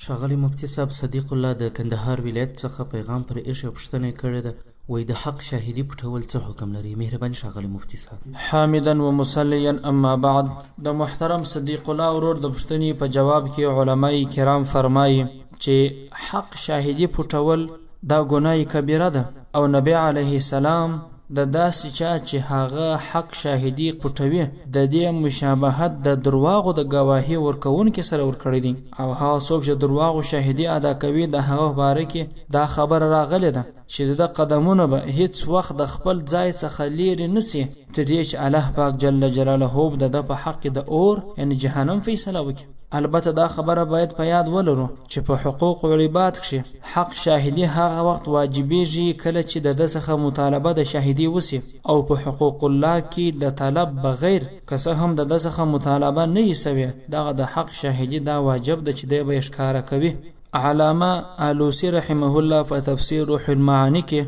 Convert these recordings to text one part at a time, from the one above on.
ښاغلی مفتي صاحب، صدیق الله د کندهار ولایت څخه پیغام پر ایښې پوښتنه یې کړې ده. وایي د حق شاهدي پټول څه حکم لري؟ مهرباني ښاغلی مفتي صاحب. حامدا و مصلیا اما بعد. د محترم صدیق الله ورور د پوښتنې په جواب کې علمای کرام فرمایي چې حق شاهدي پټول دا ګناه کبیره ده او نبی علیه السلام د داسې چا چې هغه حق شاهدي پټوي د دې مشابهت د درواغو د ګواهي ورکوونکي سره ورکړی دي، او هغه څوک چې درواغو شاهدي ادا کوي د هغه باره کې دا خبره راغلی ده چې د قدمونه به هیڅ وخت د خپل ځای څخه لیرې نسي تر دې چې الله پاک جل جلاله د په حق د اور یعنی جهنم فیصله وکړي. البته دا خبره باید په یاد ولرو چې په حقوق او عبادت کې حق شاهدي هغه وخت واجبېږي کله چې د ده څخه مطالبه د شاهدي وسي، او په حقوق الله کې د طلب بغیر که څه هم د ده څخه مطالبه نه وي سوې، دغه د حق شاهدي دا واجب ده چې دی به یې ښکاره کوي. علامه آلوسی رحمه الله په تفسیر روح المعانی کې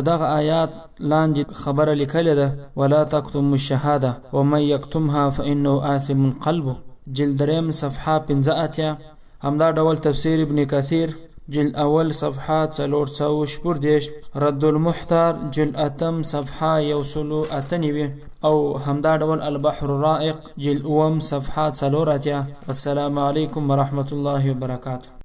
دغه آیات لاندې خبره لیکلې ده: ولا تکتموا الشهاده ومن یکتمها فانه آثم قلبه، جلد دریم صفحه 15. همدا ډول تفسیر ابن کثیر جلد اول صفحه 414، رد المحتار جلد اتم صفحه 198، او همدا ډول البحر الرائق جلد اوم صفحه 4. والسلام علیکم ورحمة الله وبرکاته.